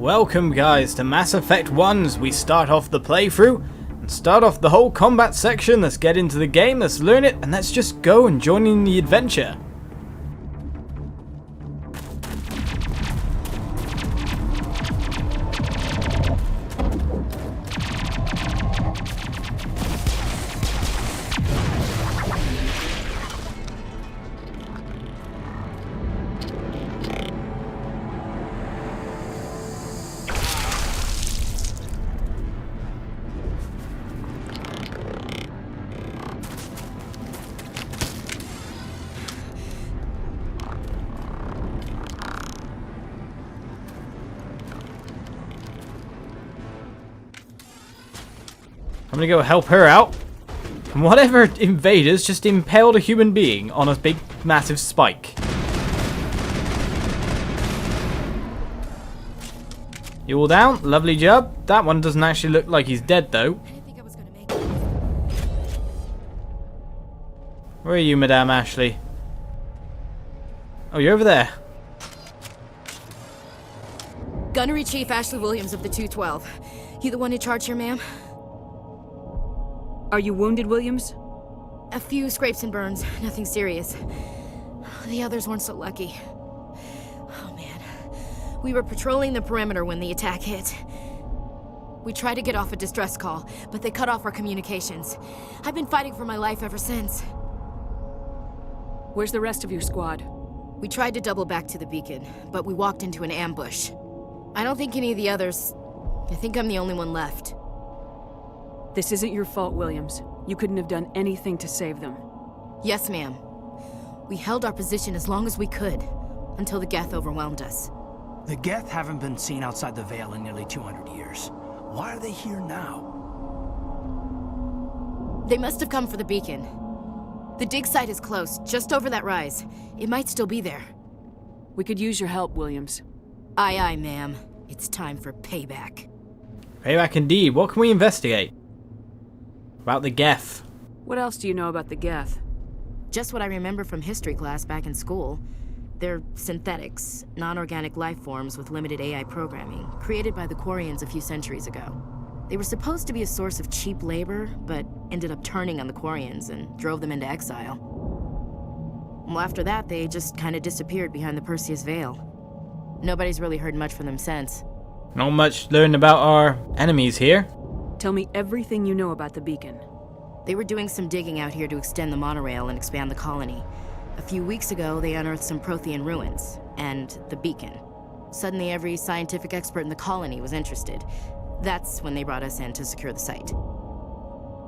Welcome guys to Mass Effect 1's. We start off the playthrough and start off the whole combat section. Let's get into the game, let's learn it, and let's just go and join in the adventure. I'm gonna go help her out. And whatever invaders just impaled a human being on a big, massive spike. You all down? Lovely job. That one doesn't actually look like he's dead though. Where are you, Madame Ashley? Oh, you're over there. Gunnery Chief Ashley Williams of the 212. You the one in charge here, ma'am? Are you wounded, Williams? A few scrapes and burns, nothing serious. The others weren't so lucky. Oh man. We were patrolling the perimeter when the attack hit. We tried to get off a distress call, but they cut off our communications. I've been fighting for my life ever since. Where's the rest of your squad? We tried to double back to the beacon, but we walked into an ambush. I don't think any of the others... I think I'm the only one left. This isn't your fault, Williams. You couldn't have done anything to save them. Yes, ma'am. We held our position as long as we could, until the Geth overwhelmed us. The Geth haven't been seen outside the Veil in nearly 200 years. Why are they here now? They must have come for the beacon. The dig site is close, just over that rise. It might still be there. We could use your help, Williams. Aye, aye, ma'am. It's time for payback. Payback indeed. What can we investigate? About the Geth. What else do you know about the Geth? Just what I remember from history class back in school. They're synthetics, non-organic life forms with limited AI programming, created by the Quarians a few centuries ago. They were supposed to be a source of cheap labor, but ended up turning on the Quarians and drove them into exile. Well, after that, they just kind of disappeared behind the Perseus Veil. Nobody's really heard much from them since. Not much learned about our enemies here. Tell me everything you know about the beacon. They were doing some digging out here to extend the monorail and expand the colony. A few weeks ago, they unearthed some Prothean ruins, and the beacon. Suddenly, every scientific expert in the colony was interested. That's when they brought us in to secure the site.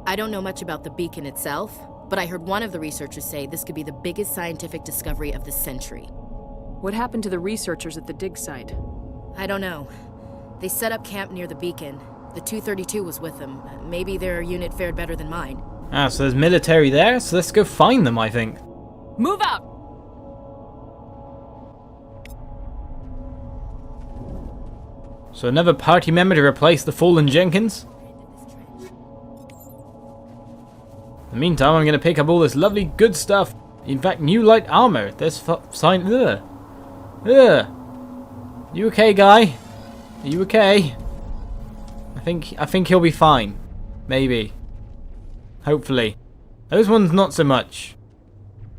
I don't know much about the beacon itself, but I heard one of the researchers say this could be the biggest scientific discovery of the century. What happened to the researchers at the dig site? I don't know. They set up camp near the beacon. The 232 was with them. Maybe their unit fared better than mine. Ah, so there's military there, so let's go find them, I think. Move out! So another party member to replace the fallen Jenkins? In the meantime, I'm going to pick up all this lovely good stuff. In fact, new light armor. There's sign... Ugh. Ugh. You okay, guy? Are you okay? I think he'll be fine. Maybe. Hopefully. Those ones not so much.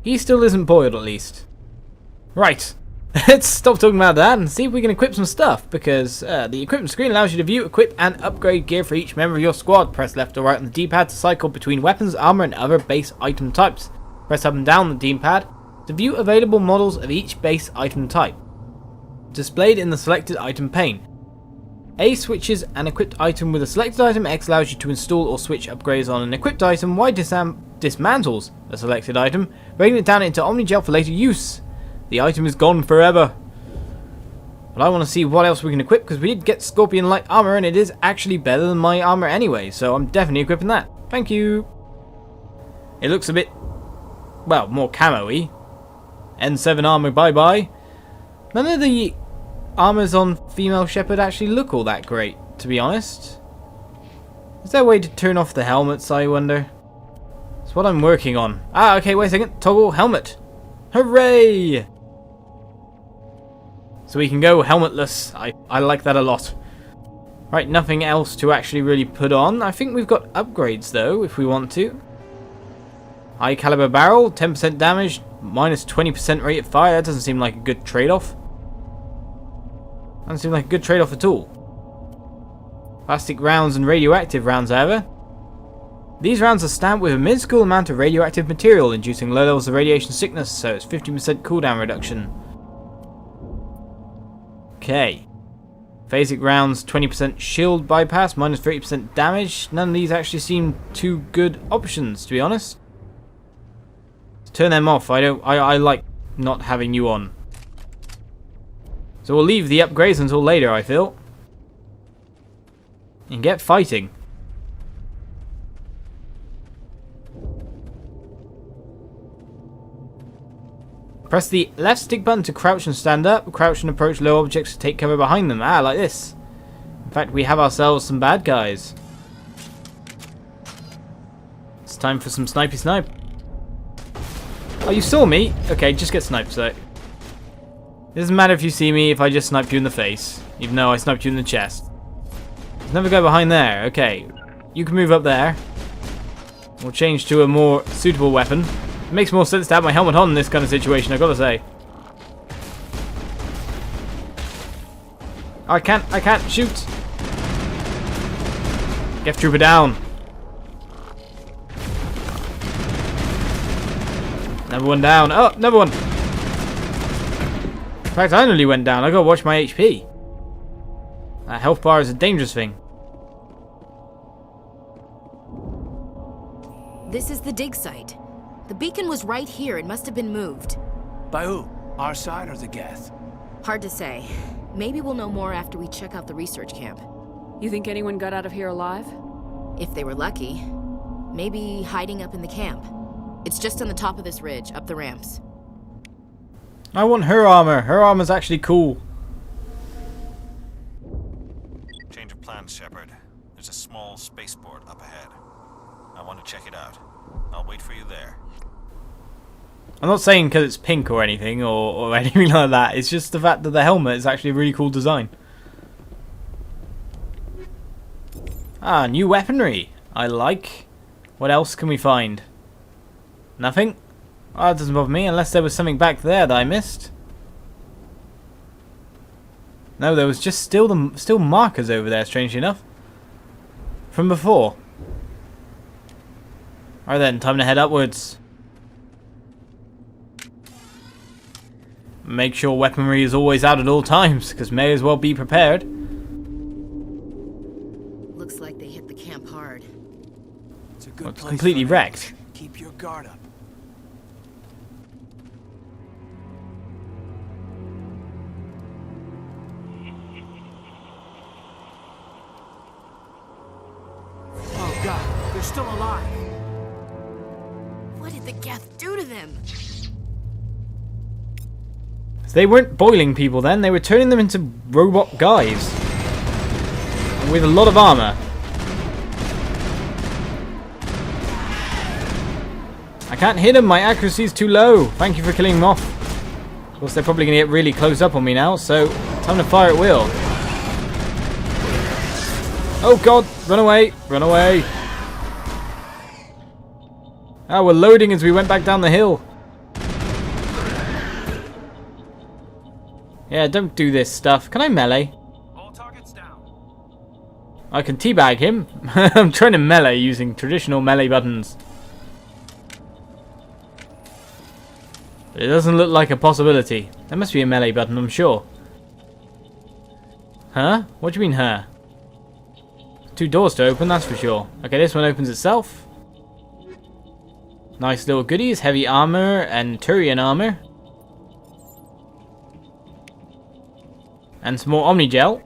He still isn't boiled at least. Right. Let's stop talking about that and see if we can equip some stuff, because the equipment screen allows you to view, equip and upgrade gear for each member of your squad. Press left or right on the D-pad to cycle between weapons, armor and other base item types. Press up and down on the D-pad to view available models of each base item type, displayed in the selected item pane. A switches an equipped item with a selected item, X allows you to install or switch upgrades on an equipped item, Y dismantles a selected item, breaking it down into Omnigel for later use. The item is gone forever. But I want to see what else we can equip, because we did get Scorpion light armor and it is actually better than my armor anyway, so I'm definitely equipping that. Thank you. It looks a bit, well, more camo-y. N7 armor, bye-bye. None of the armors on female Shepherd actually look all that great, to be honest. Is there a way to turn off the helmets, I wonder? That's what I'm working on. Ah, okay, wait a second. Toggle helmet. Hooray! So we can go helmetless. I like that a lot. Right, nothing else to actually really put on. I think we've got upgrades though, if we want to. High caliber barrel, 10% damage, minus 20% rate of fire. That doesn't seem like a good trade-off. Doesn't seem like a good trade-off at all. Plastic rounds and radioactive rounds, however. These rounds are stamped with a minuscule amount of radioactive material, inducing low levels of radiation sickness, so it's 50% cooldown reduction. Okay. Phasic rounds, 20% shield bypass, minus 30% damage. None of these actually seem too good options, to be honest. Let's turn them off. I like not having you on. So we'll leave the upgrades until later, I feel. And get fighting. Press the left stick button to crouch and stand up. Crouch and approach low objects to take cover behind them. Ah, like this. In fact, we have ourselves some bad guys. It's time for some snipey snipe. Oh, you saw me? Okay, just get sniped, so. It doesn't matter if you see me if I just sniped you in the face. Even though I sniped you in the chest. There's another guy behind there. Okay. You can move up there. We'll change to a more suitable weapon. It makes more sense to have my helmet on in this kind of situation, I've got to say. I can't shoot. Geth trooper down. Another one down. Oh, another one. In fact, I nearly went down. I gotta watch my HP. That health bar is a dangerous thing. This is the dig site. The beacon was right here. It must have been moved. By who? Our side or the Geth? Hard to say. Maybe we'll know more after we check out the research camp. You think anyone got out of here alive? If they were lucky. Maybe hiding up in the camp. It's just on the top of this ridge, up the ramps. I want her armor. Her armor's actually cool. Change of plans, Shepard. There's a small spaceport up ahead. I want to check it out. I'll wait for you there. I'm not saying because it's pink or anything or anything like that. It's just the fact that the helmet is actually a really cool design. Ah, new weaponry. I like. What else can we find? Nothing? Oh, that doesn't bother me unless there was something back there that I missed. No, there was just still markers over there, strangely enough. From before. Alright then, time to head upwards. Make sure weaponry is always out at all times, because may as well be prepared. Looks like they hit the camp hard. It's a good Well, it's place completely for an ambush. wrecked. Keep your guard up. Oh God, they're still alive. What did the Geth do to them? They weren't boiling people then, they were turning them into robot guys. With a lot of armor. I can't hit them, my accuracy's too low. Thank you for killing them off. Of course, they're probably going to get really close up on me now, so time to fire at will. Oh God, run away, run away. Ah, we're loading as we went back down the hill. Yeah, don't do this stuff. Can I melee? All targets down. I can teabag him. I'm trying to melee using traditional melee buttons. But it doesn't look like a possibility. There must be a melee button, I'm sure. Huh? What do you mean, huh? 2 doors to open, that's for sure. Okay, this one opens itself. Nice little goodies. Heavy armor and Turian armor. And some more Omnigel.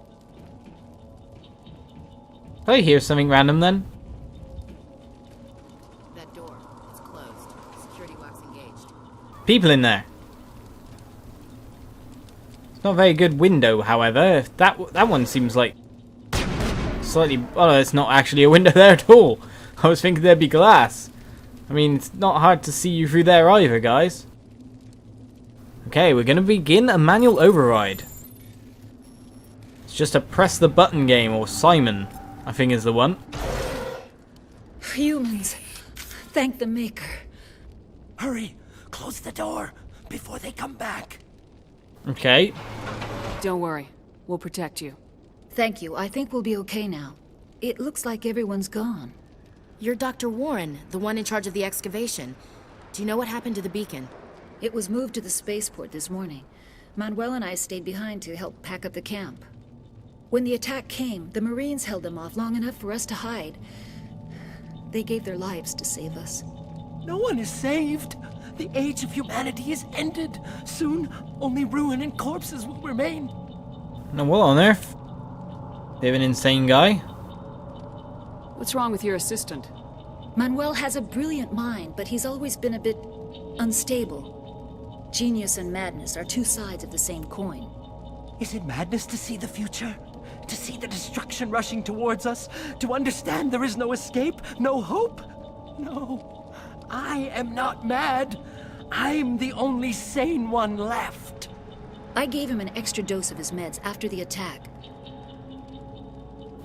Did I hear something random then? That door. It's closed. Security lock's engaged. People in there. It's not a very good window, however. That one seems like slightly... Oh, no, it's not actually a window there at all. I was thinking there'd be glass. I mean, it's not hard to see you through there either, guys. Okay, we're going to begin a manual override. It's just a press the button game, or Simon, I think is the one. Humans, thank the Maker. Hurry! Close the door before they come back. Okay. Don't worry. We'll protect you. Thank you. I think we'll be okay now. It looks like everyone's gone. You're Dr. Warren, the one in charge of the excavation. Do you know what happened to the beacon? It was moved to the spaceport this morning. Manuel and I stayed behind to help pack up the camp. When the attack came, the Marines held them off long enough for us to hide. They gave their lives to save us. No one is saved. The age of humanity is ended. Soon, only ruin and corpses will remain. Now what on earth? Bit of an insane guy. What's wrong with your assistant? Manuel has a brilliant mind, but he's always been a bit unstable. Genius and madness are two sides of the same coin. Is it madness to see the future? To see the destruction rushing towards us? To understand there is no escape? No hope? No. I am not mad. I'm the only sane one left. I gave him an extra dose of his meds after the attack.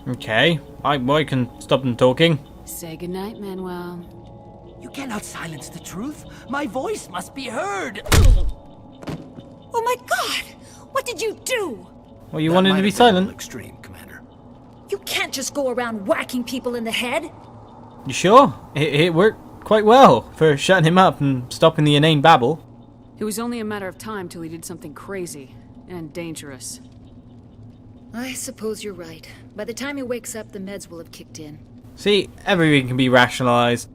Okay. I can stop them talking. Say goodnight, Manuel. You cannot silence the truth. My voice must be heard. Oh my God! What did you do? Well, you wanted to be silent. Extreme, Commander. You can't just go around whacking people in the head. You sure? It worked quite well for shutting him up and stopping the inane babble. It was only a matter of time till he did something crazy and dangerous. I suppose you're right. By the time he wakes up, the meds will have kicked in. See, everything can be rationalized.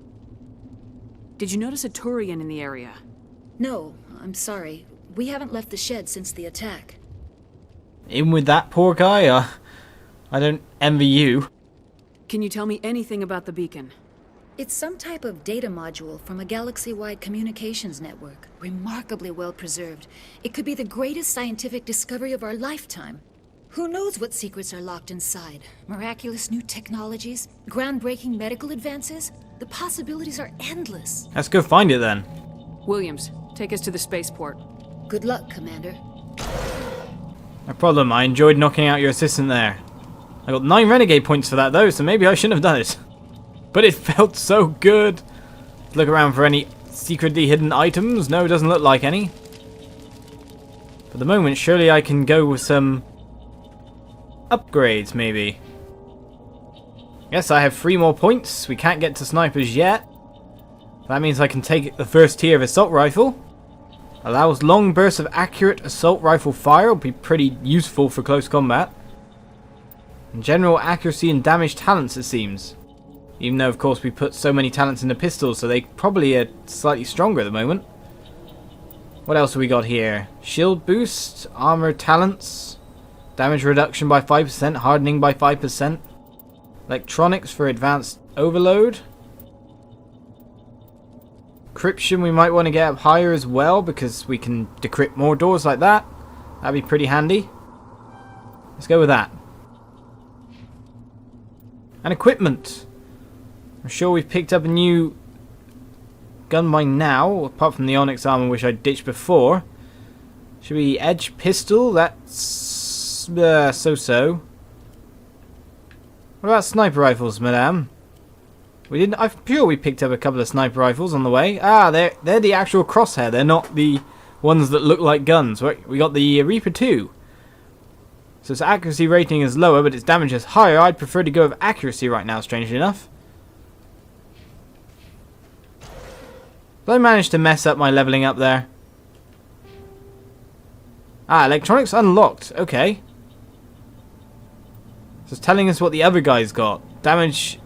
Did you notice a Turian in the area? No, I'm sorry. We haven't left the shed since the attack. In with that poor guy? I don't envy you. Can you tell me anything about the beacon? It's some type of data module from a galaxy-wide communications network. Remarkably well preserved. It could be the greatest scientific discovery of our lifetime. Who knows what secrets are locked inside? Miraculous new technologies? Groundbreaking medical advances? The possibilities are endless. Let's go find it then. Williams, take us to the spaceport. Good luck, Commander. No problem, I enjoyed knocking out your assistant there. I got 9 renegade points for that though, so maybe I shouldn't have done it. But it felt so good. Look around for any secretly hidden items. No, it doesn't look like any. For the moment, surely I can go with some upgrades, maybe. Yes, I have 3 more points. We can't get to snipers yet. That means I can take the first tier of assault rifle. Allows long bursts of accurate assault rifle fire. Will be pretty useful for close combat. And general accuracy and damage talents, it seems. Even though, of course, we put so many talents in the pistols, so they probably are slightly stronger at the moment. What else have we got here? Shield boost, armor talents, damage reduction by 5%, hardening by 5%, electronics for advanced overload. Encryption we might want to get up higher as well, because we can decrypt more doors like that. That'd be pretty handy. Let's go with that. And equipment. I'm sure we've picked up a new gun by now, apart from the Onyx armor which I ditched before. Should be edge pistol, that's so-so. What about sniper rifles, madame? We didn't. I'm sure we picked up a couple of sniper rifles on the way. Ah, they're the actual crosshair. They're not the ones that look like guns. We got the Reaper 2. So its accuracy rating is lower, but its damage is higher. I'd prefer to go with accuracy right now, strangely enough. Did I manage to mess up my leveling up there? Ah, electronics unlocked. Okay. So it's telling us what the other guy's got. Damage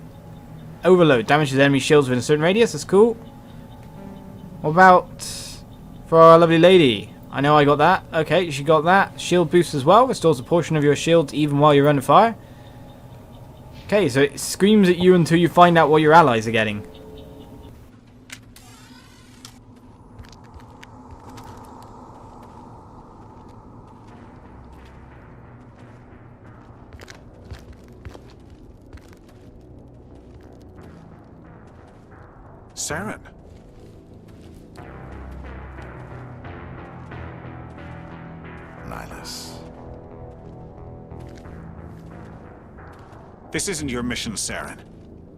overload. Damages enemy shields within a certain radius. That's cool. What about for our lovely lady? I know I got that. Okay, she got that. Shield boost as well. Restores a portion of your shield even while you're under fire. Okay, so it screams at you until you find out what your allies are getting. Saren. Nihlus. This isn't your mission, Saren.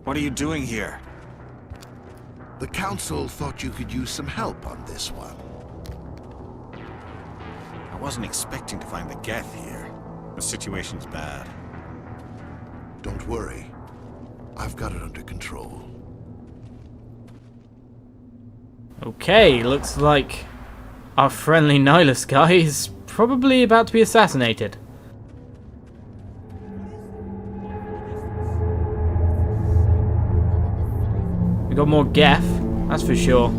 What are you doing here? The Council thought you could use some help on this one. I wasn't expecting to find the Geth here. The situation's bad. Don't worry. I've got it under control. Okay, looks like our friendly Nihlus guy is probably about to be assassinated. We got more Geth, that's for sure.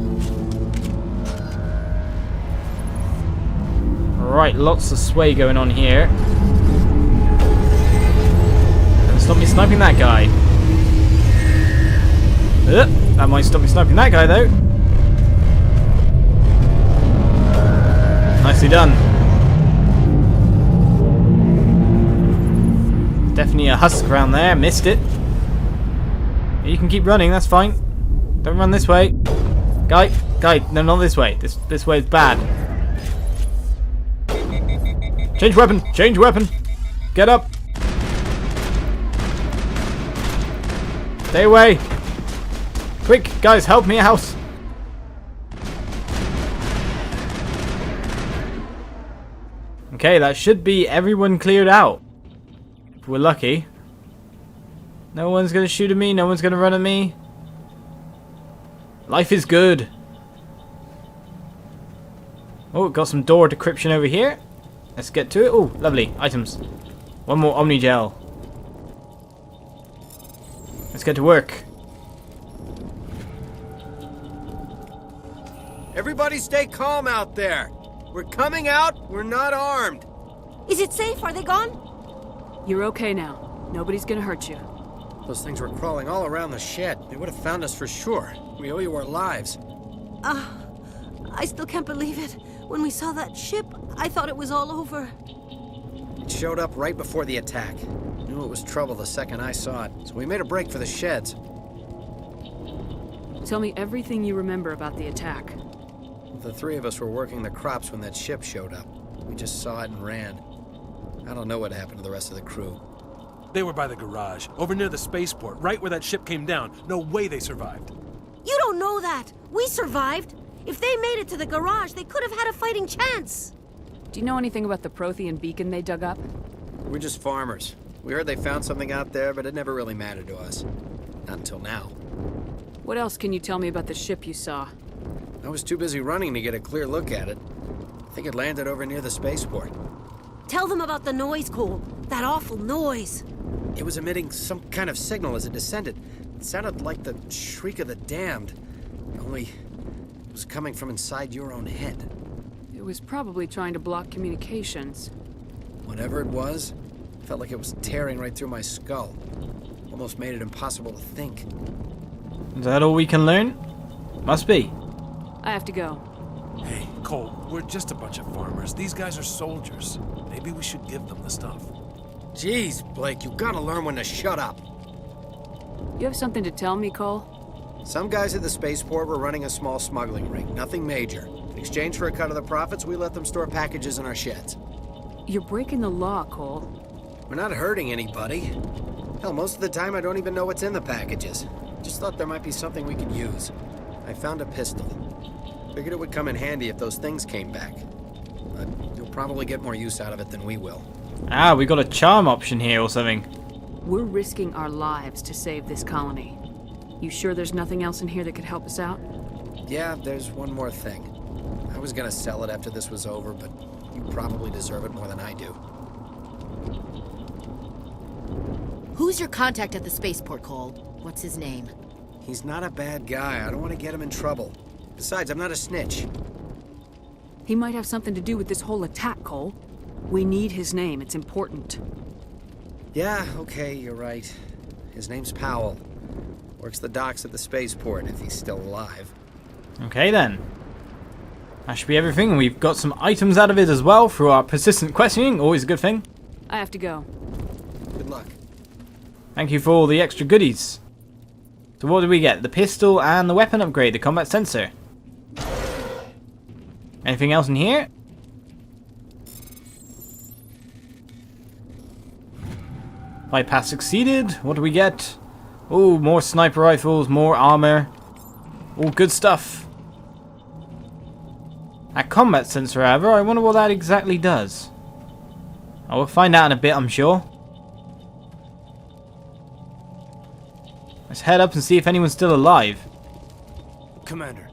Right, lots of sway going on here. Don't stop me sniping that guy. That might stop me sniping that guy though. Nicely done. Definitely a husk around there. Missed it. You can keep running. That's fine. Don't run this way, guy. No, not this way. This way is bad. Change weapon. Change weapon. Get up. Stay away. Quick, guys, help me out. Okay, that should be everyone cleared out. If we're lucky. No one's gonna shoot at me, no one's gonna run at me. Life is good. Oh, got some door decryption over here. Let's get to it. Oh, lovely. Items. One more Omni Gel. Let's get to work. Everybody stay calm out there. We're coming out. We're not armed. Is it safe? Are they gone? You're okay now. Nobody's gonna hurt you. Those things were crawling all around the shed. They would have found us for sure. We owe you our lives. I still can't believe it. When we saw that ship, I thought it was all over. It showed up right before the attack. Knew it was trouble the second I saw it, so we made a break for the sheds. Tell me everything you remember about the attack. The three of us were working the crops when that ship showed up. We just saw it and ran. I don't know what happened to the rest of the crew. They were by the garage, over near the spaceport, right where that ship came down. No way they survived. You don't know that. We survived. If they made it to the garage, they could have had a fighting chance. Do you know anything about the Prothean beacon they dug up? We're just farmers. We heard they found something out there, but it never really mattered to us. Not until now. What else can you tell me about the ship you saw? I was too busy running to get a clear look at it. I think it landed over near the spaceport. Tell them about the noise, Cole. That awful noise. It was emitting some kind of signal as it descended. It sounded like the shriek of the damned. Only it was coming from inside your own head. It was probably trying to block communications. Whatever it was, felt like it was tearing right through my skull. Almost made it impossible to think. Is that all we can learn? Must be. I have to go. Hey, Cole, we're just a bunch of farmers. These guys are soldiers. Maybe we should give them the stuff. Jeez, Blake, you gotta learn when to shut up. You have something to tell me, Cole? Some guys at the spaceport were running a small smuggling ring, nothing major. In exchange for a cut of the profits, we let them store packages in our sheds. You're breaking the law, Cole. We're not hurting anybody. Hell, most of the time I don't even know what's in the packages. Just thought there might be something we could use. I found a pistol. Figured it would come in handy if those things came back. But you'll probably get more use out of it than we will. Ah, we got a charm option here or something. We're risking our lives to save this colony. You sure there's nothing else in here that could help us out? Yeah, there's one more thing. I was gonna sell it after this was over, but you probably deserve it more than I do. Who's your contact at the spaceport, Cole? What's his name? He's not a bad guy. I don't want to get him in trouble. Besides, I'm not a snitch. He might have something to do with this whole attack, Cole. We need his name. It's important. Yeah, okay, you're right. His name's Pawel. Works the docks at the spaceport, if he's still alive. Okay then. That should be everything. We've got some items out of it as well through our persistent questioning. Always a good thing. I have to go. Good luck. Thank you for all the extra goodies. So what did we get? The pistol and the weapon upgrade, the combat sensor. Anything else in here? Bypass succeeded. What do we get? Oh, more sniper rifles, more armor. All good stuff. That combat sensor, however, I wonder what that exactly does. I will find out in a bit, I'm sure. Let's head up and see if anyone's still alive. Commander,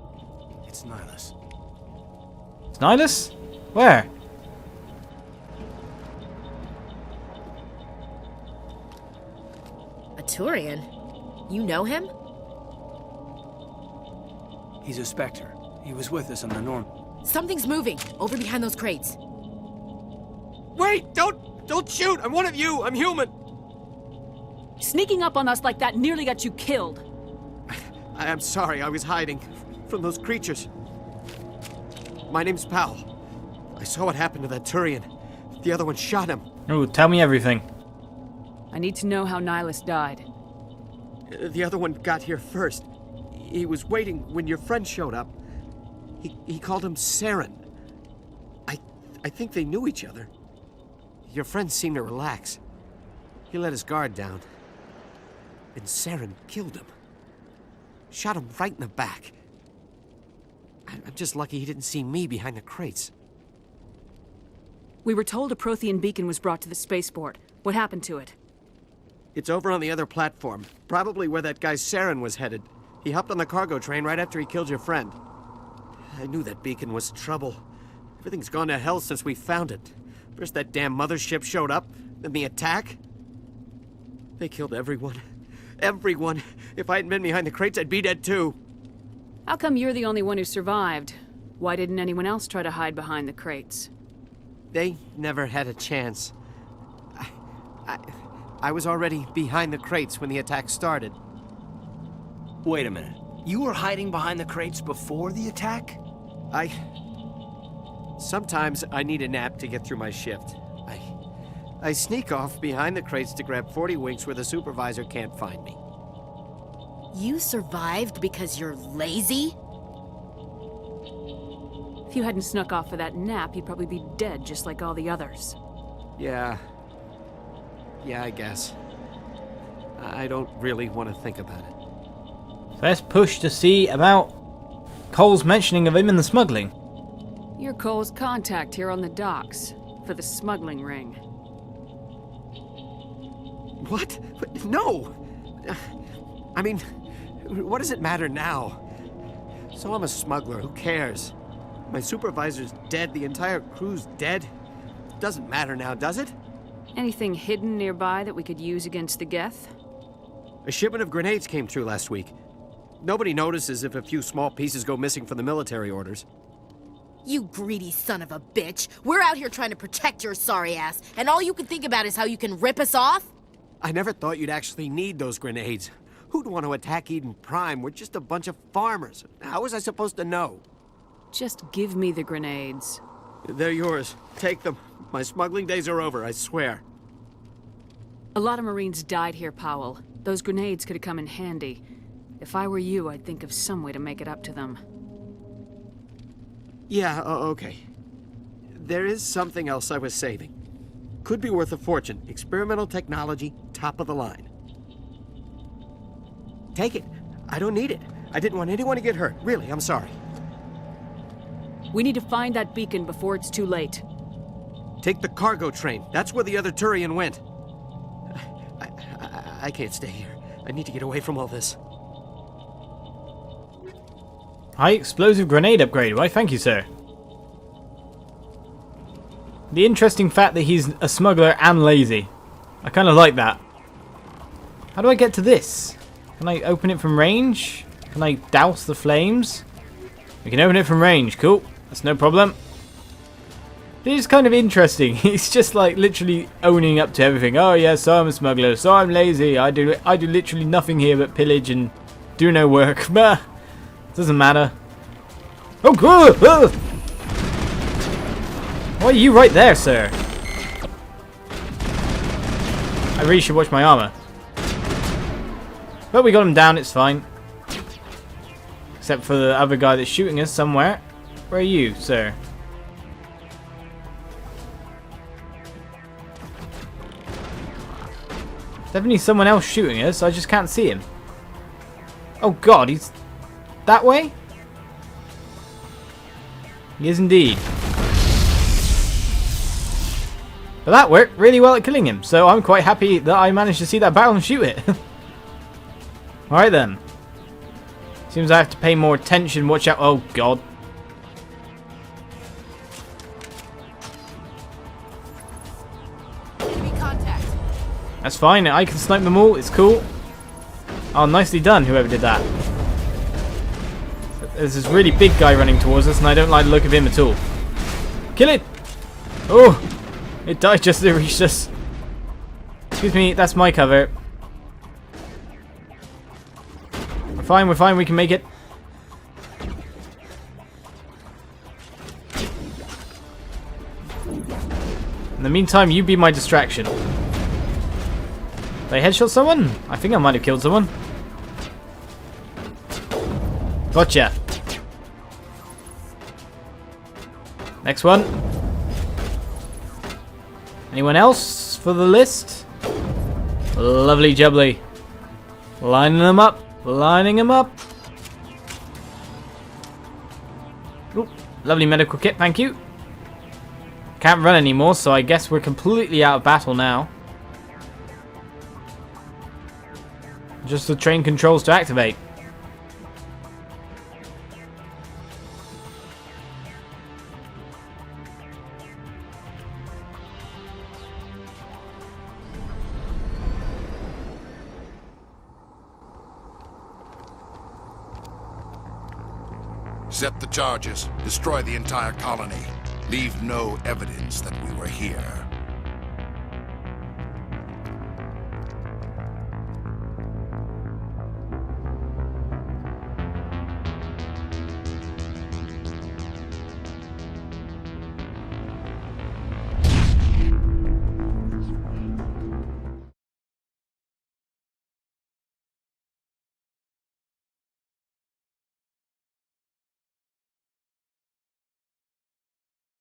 it's Nihlus. It's Nihlus? Where? A Turian? You know him? He's a Spectre. He was with us on the Norm. Something's moving over behind those crates. Wait! Don't shoot! I'm one of you! I'm human! Sneaking up on us like that nearly got you killed. I'm sorry, I was hiding from those creatures. My name's Pawel. I saw what happened to that Turian. The other one shot him. Oh, tell me everything. I need to know how Nihlus died. The other one got here first. He was waiting when your friend showed up. He called him Saren. I think they knew each other. Your friend seemed to relax. He let his guard down. And Saren killed him. Shot him right in the back. I'm just lucky he didn't see me behind the crates. We were told a Prothean beacon was brought to the spaceport. What happened to it? It's over on the other platform. Probably where that guy Saren was headed. He hopped on the cargo train right after he killed your friend. I knew that beacon was trouble. Everything's gone to hell since we found it. First that damn mothership showed up, then the attack. They killed everyone. Everyone. If I hadn't been behind the crates, I'd be dead too. How come you're the only one who survived? Why didn't anyone else try to hide behind the crates? They never had a chance. I was already behind the crates when the attack started. Wait a minute. You were hiding behind the crates before the attack? Sometimes I need a nap to get through my shift. I sneak off behind the crates to grab 40 winks where the supervisor can't find me. You survived because you're lazy? If you hadn't snuck off for that nap, you'd probably be dead just like all the others. Yeah, I guess. I don't really want to think about it. So let's push to see about Cole's mentioning of him in the smuggling. You're Cole's contact here on the docks for the smuggling ring. What? No! I mean, what does it matter now? So I'm a smuggler, who cares? My supervisor's dead, the entire crew's dead. Doesn't matter now, does it? Anything hidden nearby that we could use against the Geth? A shipment of grenades came through last week. Nobody notices if a few small pieces go missing from the military orders. You greedy son of a bitch. We're out here trying to protect your sorry ass, and all you can think about is how you can rip us off? I never thought you'd actually need those grenades. Who'd want to attack Eden Prime? We're just a bunch of farmers. How was I supposed to know? Just give me the grenades. They're yours. Take them. My smuggling days are over, I swear. A lot of Marines died here, Pawel. Those grenades could have come in handy. If I were you, I'd think of some way to make it up to them. Yeah, okay. There is something else I was saving. Could be worth a fortune. Experimental technology, top of the line. Take it. I don't need it. I didn't want anyone to get hurt. Really, I'm sorry. We need to find that beacon before it's too late. Take the cargo train. That's where the other Turian went. I can't stay here. I need to get away from all this. High explosive grenade upgrade. Why, thank you, sir. The interesting fact that he's a smuggler and lazy. I kind of like that. How do I get to this? Can I open it from range? Can I douse the flames? We can open it from range. Cool. That's no problem. It is kind of interesting. He's just like literally owning up to everything. Oh yeah, so I'm a smuggler. So I'm lazy. I do literally nothing here but pillage and do no work. Bah. Doesn't matter. Oh, good. Why are you right there, sir? I really should watch my armor. But we got him down, it's fine. Except for the other guy that's shooting us somewhere. Where are you, sir? Definitely someone else shooting us. I just can't see him. Oh god, he's that way? He is indeed. But that worked really well at killing him, so I'm quite happy that I managed to see that barrel and shoot it. Alright then. Seems I have to pay more attention, watch out. Oh god. That's fine, I can snipe them all, it's cool. Oh, nicely done, whoever did that. There's this really big guy running towards us, and I don't like the look of him at all. Kill it! Oh! It died just as it reached us. Excuse me, that's my cover. We're fine, we can make it. In the meantime, you be my distraction. Did I headshot someone? I think I might have killed someone. Gotcha. Next one. Anyone else for the list? Lovely jubbly. Lining them up. Lining them up. Ooh, lovely medical kit, thank you. Can't run anymore, so I guess we're completely out of battle now. Just the train controls to activate. Set the charges. Destroy the entire colony. Leave no evidence that we were here.